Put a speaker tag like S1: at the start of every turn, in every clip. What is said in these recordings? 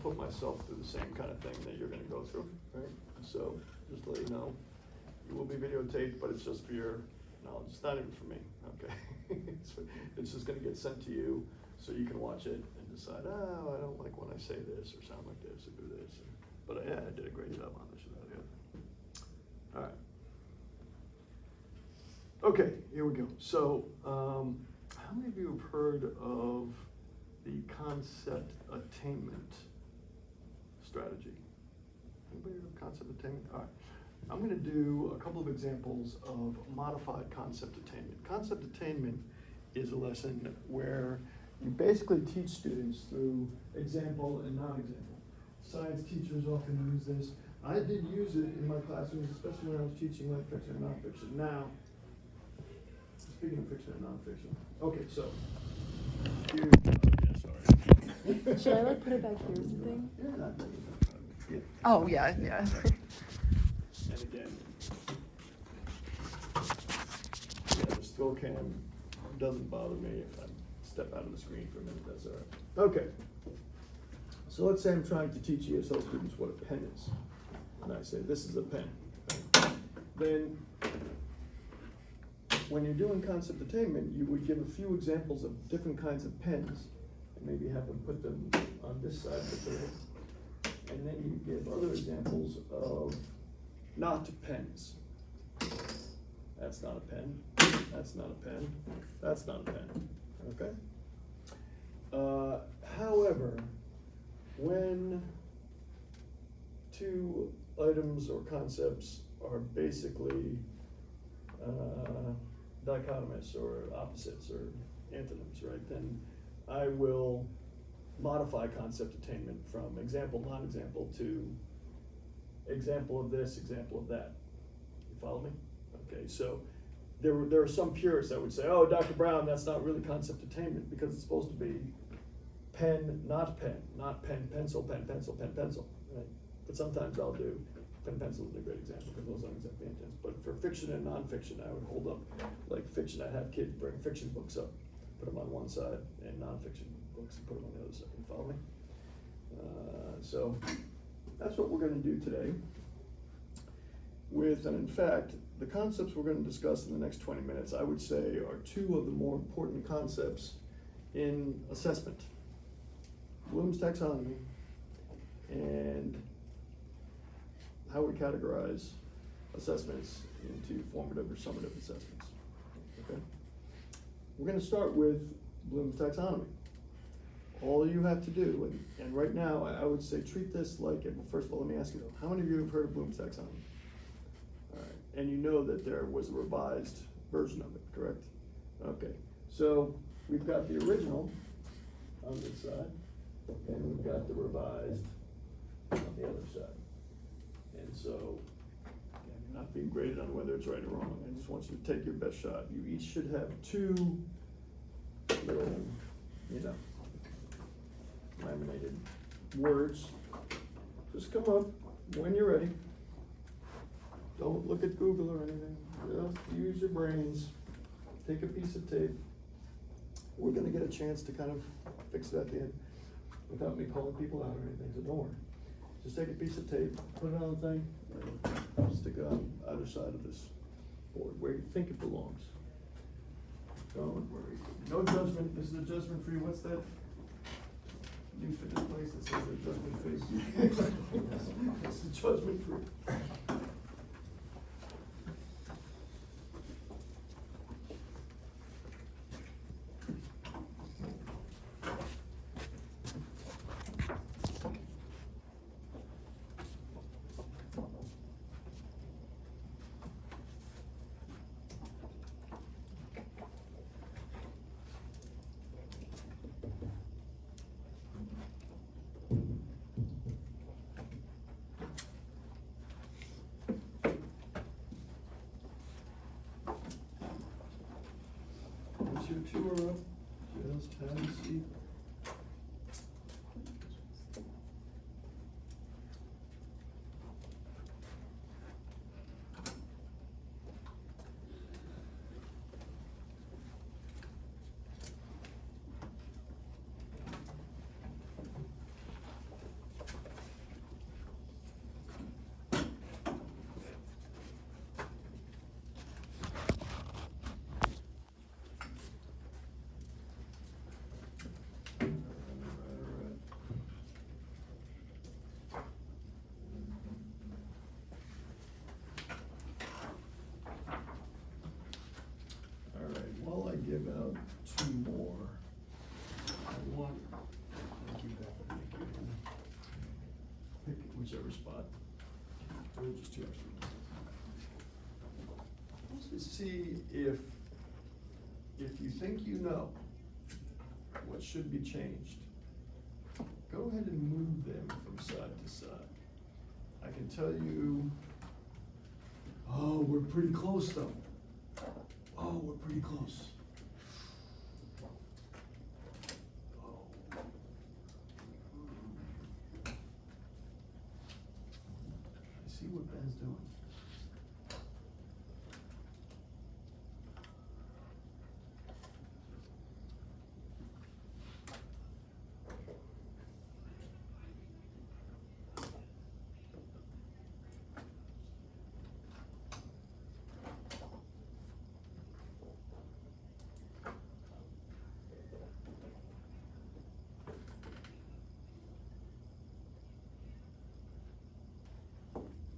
S1: put myself through the same kind of thing that you're gonna go through, right? So, just to let you know, you will be videotaped, but it's just for your knowledge, it's not even for me, okay? It's just gonna get sent to you, so you can watch it and decide, oh, I don't like when I say this, or sound like this, or do this, but yeah, I did a great job on this, without the other. Alright. Okay, here we go. So, how many of you have heard of the concept attainment strategy? Anybody heard of concept attainment? All right. I'm going to do a couple of examples of modified concept attainment. Concept attainment is a lesson where you basically teach students through example and non-example. Science teachers often use this. I did use it in my classrooms, especially when I was teaching like fiction and nonfiction. Now, speaking of fiction and nonfiction, okay, so here, sorry.
S2: Should I like put it back here as a thing?
S1: Yeah, not yeah.
S2: Oh yeah, yeah.
S1: And again, yeah, this throw cam doesn't bother me if I step out of the screen for a minute, that's all right. Okay, so let's say I'm trying to teach ESL students what a pen is. And I say, this is a pen. Then, when you're doing concept attainment, you would give a few examples of different kinds of pens, and maybe have them put them on this side of the table. And then you give other examples of not pens. That's not a pen, that's not a pen, that's not a pen, okay? However, when two items or concepts are basically dichotomous or opposites or antonyms, right? Then I will modify concept attainment from example, non-example to example of this, example of that. You follow me? Okay, so there are some purists that would say, oh, Dr. Brown, that's not really concept attainment because it's supposed to be pen, not pen, pencil, pen, pencil, pen, pencil, right? But sometimes I'll do pen, pencil is a great example because those aren't exactly intense. But for fiction and nonfiction, I would hold up, like fiction, I'd have kids bring fiction books up, put them on one side, and nonfiction books and put them on the other side. You follow me? So that's what we're going to do today. And in fact, the concepts we're going to discuss in the next 20 minutes, I would say, are two of the more important concepts in assessment. Bloom's taxonomy and how we categorize assessments into formative or summative assessments. Okay? We're going to start with Bloom's taxonomy. All you have to do, and right now I would say treat this like, well, first of all, let me ask you, how many of you have heard of Bloom's taxonomy? All right, and you know that there was a revised version of it, correct? Okay, so we've got the original on this side, and we've got the revised on the other side. And so, again, you're not being graded on whether it's right or wrong. I just want you to take your best shot. You each should have two little, laminated words. Just come up when you're ready. Don't look at Google or anything. Just use your brains. Take a piece of tape. We're gonna get a chance to kind of fix it at the end without me calling people out or anything, so don't worry. Just take a piece of tape, put it on the thing, and stick it on either side of this board where you think it belongs. Don't worry. No judgment. This is a judgment free. What's that new fitness place that says they're judgment free? This is judgment free. Your two are up. Just have a seat. whichever spot. We'll just do ours. Let's see if you think you know what should be changed, go ahead and move them from side to side. I can tell you, oh, we're pretty close though. Oh, we're pretty close. Oh. I see what Ben's doing.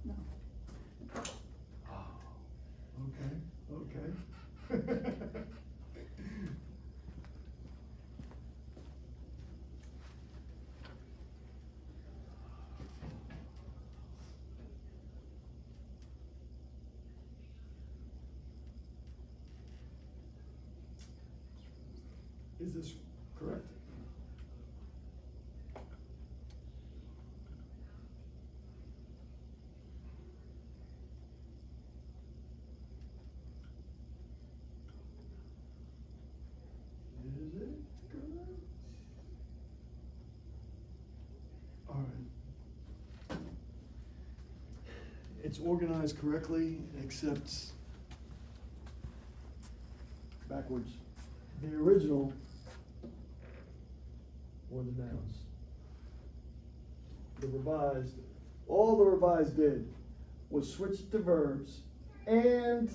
S2: No.
S1: Okay. Is this correct? Is it correct? All right. It's organized correctly, except backwards. The original were the nouns. The revised, all the revised did was switch to verbs, and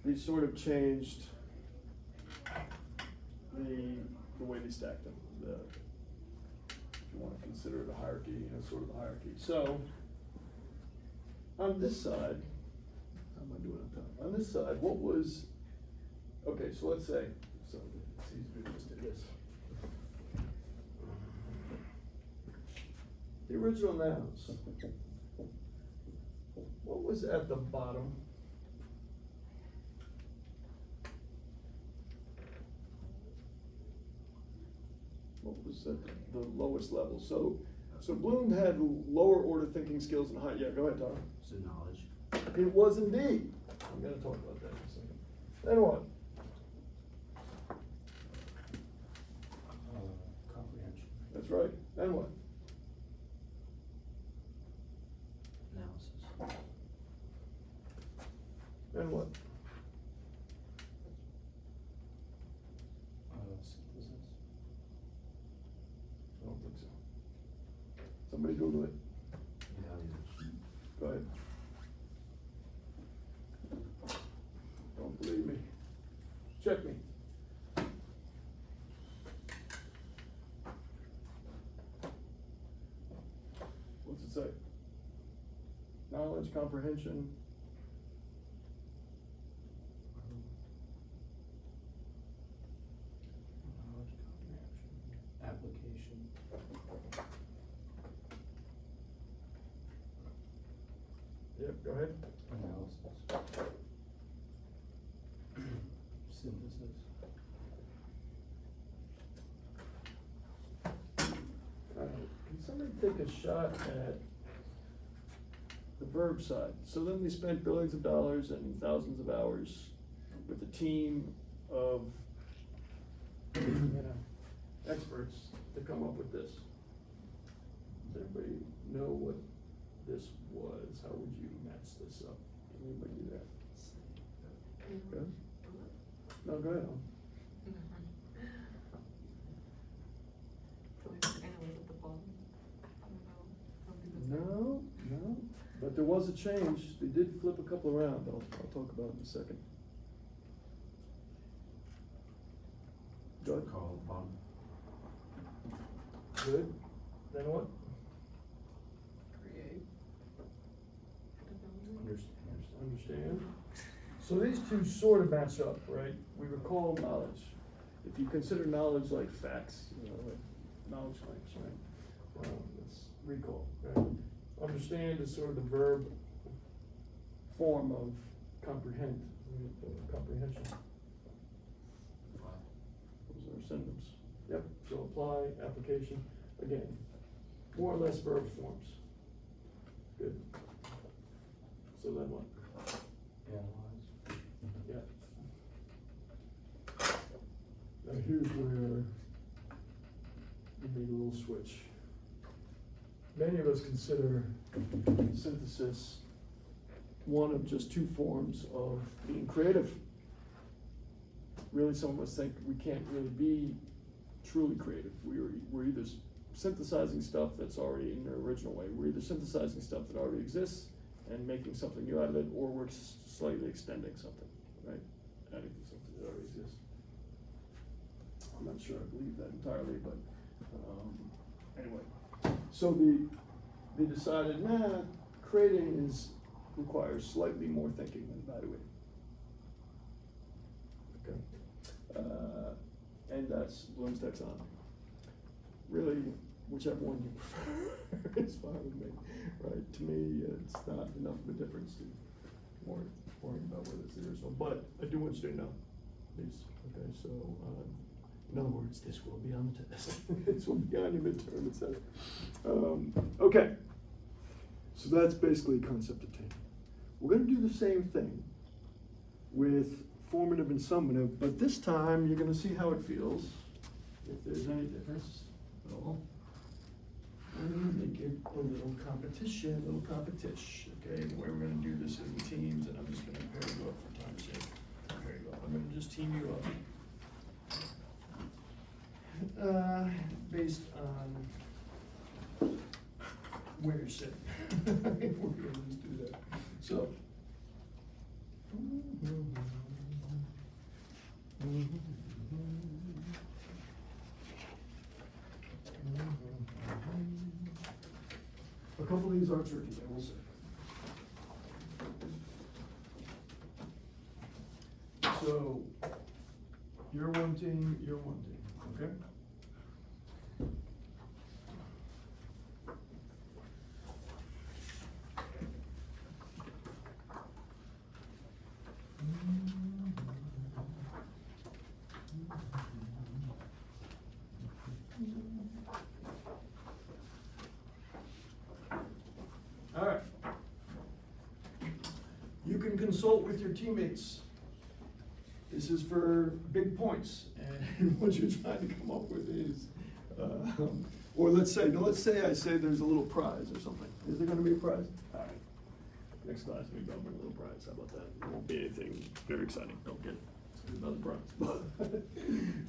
S1: they sort of changed the way they stacked them. If you want to consider it a hierarchy, sort of a hierarchy. So on this side, how am I doing on top? On this side, what was, okay, so let's say, so it's easy to just do this. The original nouns. What was at the bottom? What was at the lowest level? So Bloom had lower order thinking skills and high, yeah, go ahead, Tom.
S3: So knowledge.
S1: It was indeed. I'm gonna talk about that in a second. Then what?
S3: Comprehension.
S1: That's right. Then what?
S3: Analysis.
S1: Then what?
S3: Synthesis.
S1: I don't think so. Somebody Google it.
S3: Evaluation.
S1: Go ahead. Don't believe me. Check me. What's it say? Knowledge, comprehension.
S3: Knowledge, comprehension. Application.
S1: Yep, go ahead.
S3: Analysis. Synthesis.
S1: Can somebody take a shot at the verb side? So then we spent billions of dollars and thousands of hours with a team of, experts to come up with this. Does everybody know what this was? How would you match this up? Can anybody do that? Good? No, go ahead. No, but there was a change. They did flip a couple around. I'll talk about it in a second. Good.
S3: Call upon.
S1: Good. Then what?
S2: Create.
S1: Understand. So these two sort of match up, right? We recall knowledge. If you consider knowledge like facts, like knowledge links, right? Well, recall, right? Understand is sort of the verb form of comprehend, comprehension. Those are synonyms. Yep, so apply, application, again, more or less verb forms. Good. So then what?
S3: Analyze.
S1: Yeah. Now here's where you need a little switch. Many of us consider synthesis one of just two forms of being creative. Really, some of us think we can't really be truly creative. We're either synthesizing stuff that's already in their original way. We're either synthesizing stuff that already exists and making something new out of it, or we're slightly extending something, right? Adding to something that already exists. I'm not sure I believe that entirely, but anyway. So they decided, creating requires slightly more thinking than evaluating. Okay. And that's Bloom's taxonomy. Really, whichever one you prefer is fine with me, right? To me, it's not enough of a difference to worrying about whether it's there or so. But I do want you to know these. Okay, so in other words, this will be on the test. This will be on your midterm, etc. Okay, so that's basically concept attainment. We're going to do the same thing with formative and summative, but this time you're going to see how it feels, if there's any difference at all. We're going to make it a little competition, okay? The way we're going to do this is in teams, and I'm just going to pair you up for time's sake. Pair you up. I'm going to just team you up. Based on where you're sitting. We're going to just do that. So. A couple of these are tricky, I will say. So, you're one team, okay? All right. You can consult with your teammates. This is for big points, and what you're trying to come up with is, or let's say I say there's a little prize or something. Is there going to be a prize? All right. Next class, maybe I'll bring a little prize. How about that? It won't be anything very exciting. Don't get it. It's another prize.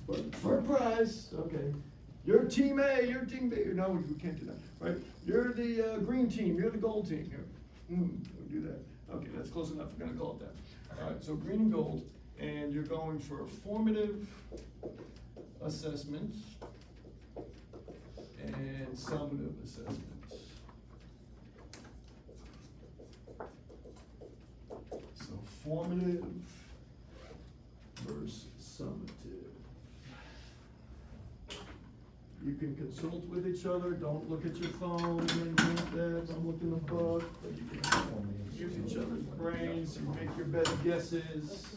S1: But for a prize, okay. You're team A, you're team B. No, we can't do that, right? You're the green team, you're the gold team. Here, we'll do that. Okay, that's close enough. We're gonna call it that. All right, so green and gold, and you're going for a formative assessment and summative assessment. So formative versus summative. You can consult with each other, don't look at your phone, or anything like that, don't look in the book, but you can use each other's brains, you make your better guesses.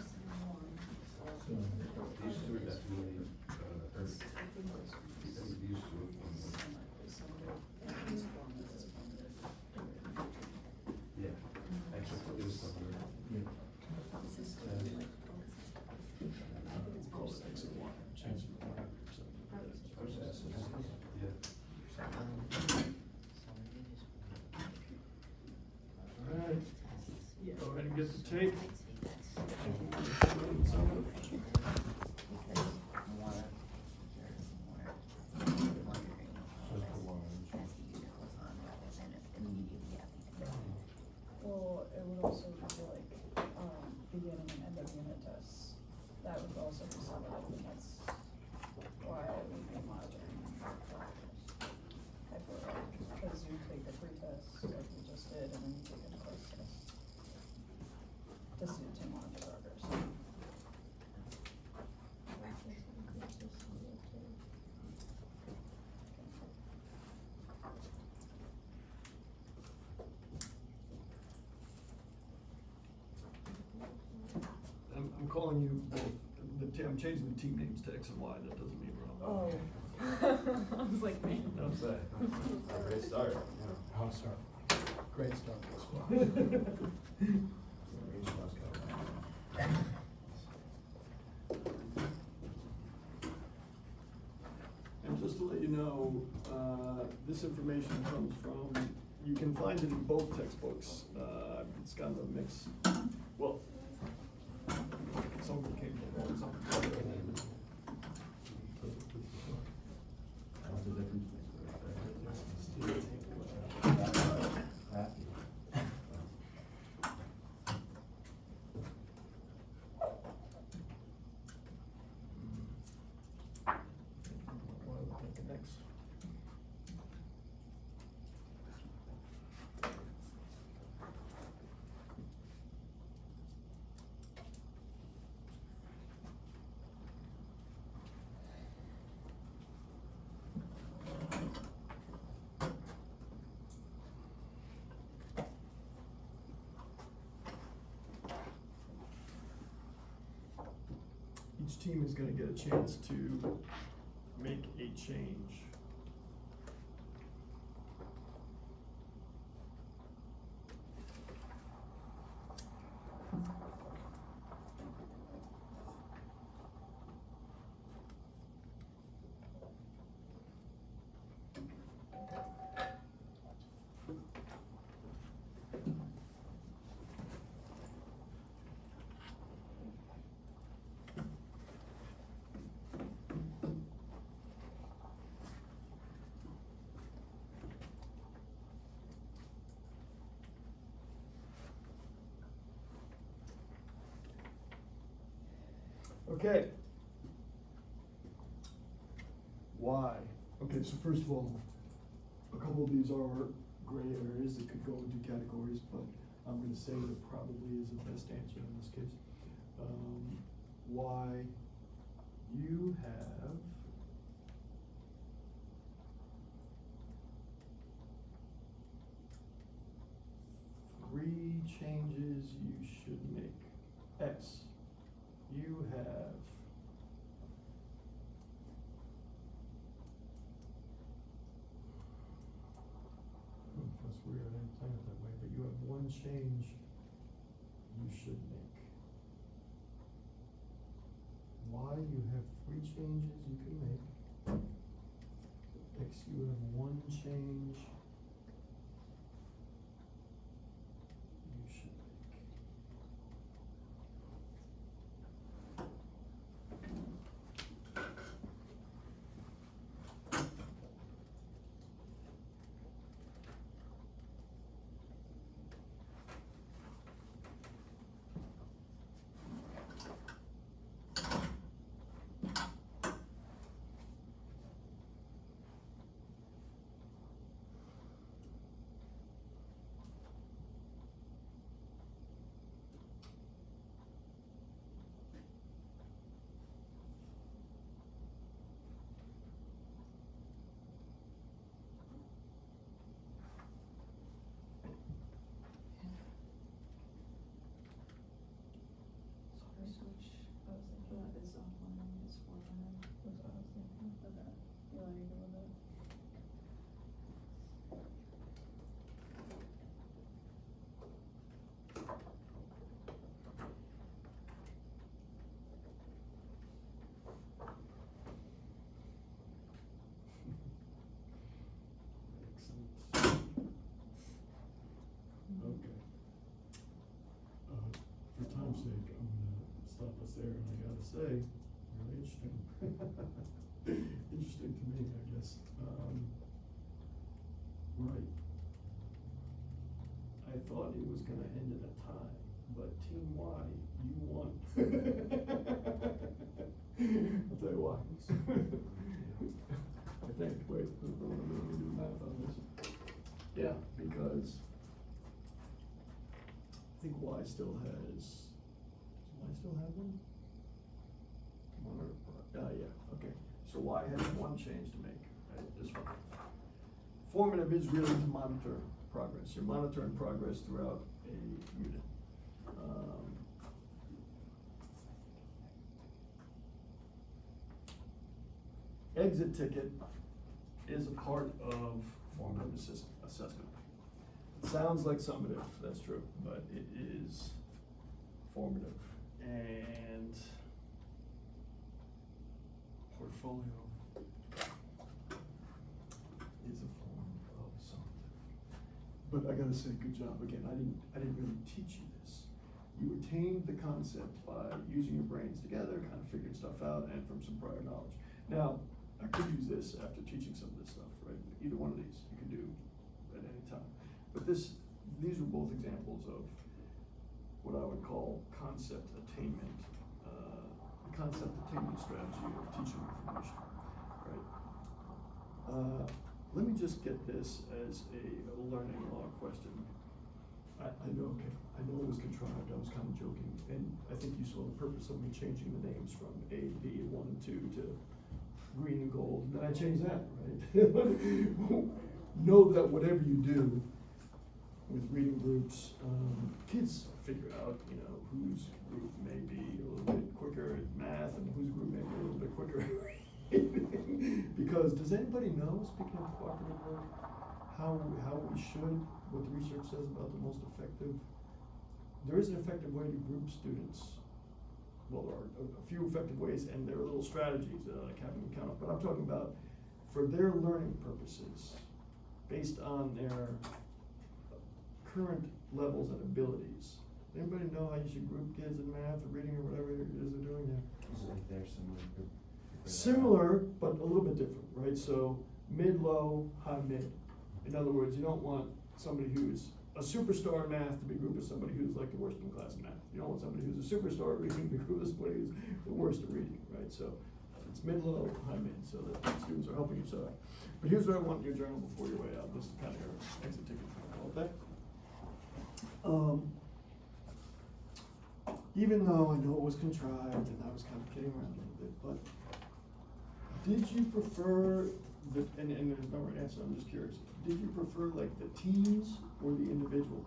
S3: So, these two are definitely, these two yeah, actually, it was something.
S1: Call it X and Y, change the Y, so. Alright, go ahead and get the tape.
S2: Well, it would also be like, beginning and end of unit tests. That would also be summative, and that's why it would be monitoring. I feel like, because you take the pre-test, like you just did, and then you take a post-test. To see to monitor progress.
S1: I'm changing the team names to X and Y, that doesn't mean we're on.
S2: Oh. I was like, man.
S1: No.
S3: I'm saying, great start, yeah.
S4: Oh, sorry. Great start for the squad.
S1: And just to let you know, this information comes from, you can find it in both textbooks. It's kind of a mix. Well, some of it came from one, some from the other.
S3: What's the difference?
S1: What do we think next? Each team is gonna get a chance to make a change. Okay. Why? Okay, so first of all, a couple of these are gray areas that could go into categories, but I'm gonna say there probably is a best answer in this case. Why you have three changes you should make. X, you have that's weird, I didn't plan it that way, but you have one change you should make. Y, you have three changes you can make. X, you have one change you should make.
S2: Switch, I was thinking that is online, is 400, that's what I was thinking. Okay, you want me to go with it?
S1: Excellent. Okay. For time's sake, I'm gonna stop us there, and I gotta say, really interesting. Interesting to me, I guess. Right. I thought it was gonna end in a tie, but Team Y, you won. I'll tell you why. I think, wait, let me do the math on this. Yeah, because I think Y still has, does Y still have one? Yeah, okay, so Y has one change to make, right, this one. Formative is really to monitor progress, you're monitoring progress throughout a unit. exit ticket is a part of formative assessment. It sounds like summative, that's true, but it is formative. And portfolio is a form of summative. But I gotta say, good job again. I didn't really teach you this. You attained the concept by using your brains together, kind of figuring stuff out, and from some prior knowledge. Now, I could use this after teaching some of this stuff, right? Either one of these you can do at any time. But these were both examples of what I would call concept attainment, the concept attainment strategy of teaching information, right? Let me just get this as a learning log question. I know it was contrived, I was kind of joking, and I think you saw the purpose of me changing the names from A, B, 1, and 2 to green and gold, and then I changed that, right? Know that whatever you do with reading groups, kids figure out, whose group may be a little bit quicker at math and whose group may be a little bit quicker at reading. Because does anybody know, speaking of cooperative work, how we should, what the research says about the most effective? There is an effective way to group students. Well, there are a few effective ways, and there are little strategies that I haven't counted, but I'm talking about for their learning purposes, based on their current levels and abilities. Anybody know how you should group kids in math or reading or whatever it is they're doing there?
S3: Is it like they're similar group?
S1: Similar, but a little bit different, right? So mid, low, high, mid. In other words, you don't want somebody who's a superstar in math to be grouped with somebody who's like the worst in class in math. You don't want somebody who's a superstar at reading to be grouped with somebody who's the worst at reading, right? So it's mid, low, high, mid, so that students are helping each other. But here's what I want in your journal before your way out. This is kind of your exit ticket, okay? Even though I know it was contrived and I was kind of kidding around a little bit, but did you prefer and there's no right answer, I'm just curious. Did you prefer like the teams or the individual?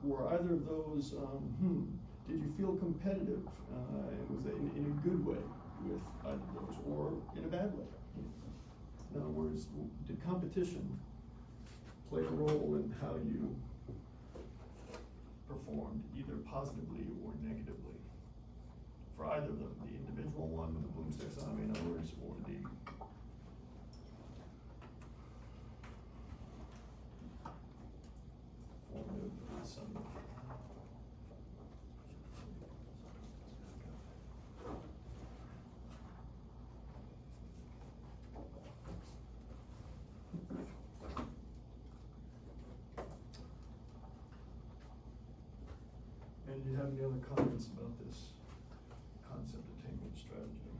S1: Were either of those, did you feel competitive, was it in a good way with either of those, or in a bad way? In other words, did competition play a role in how you performed, either positively or negatively? For either of them, the individual one with the Bloom's taxonomy, in other words, or the formative and summative. And do you have any other comments about this concept attainment strategy?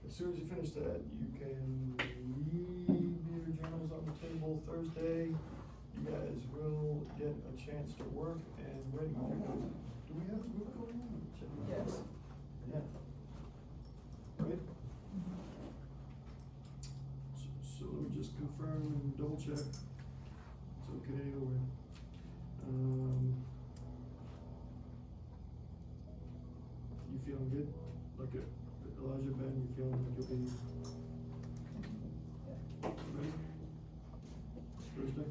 S1: As soon as you finish that, you can leave your journals on the table Thursday. You guys will get a chance to work and ready. Do we have a group going on?
S2: Yes.
S1: Yeah. Right? So let me just confirm and double check. It's okay, or, you feeling good? Like Elijah, Ben, you feeling like you'll be
S2: Yeah.
S1: ready? Thursday?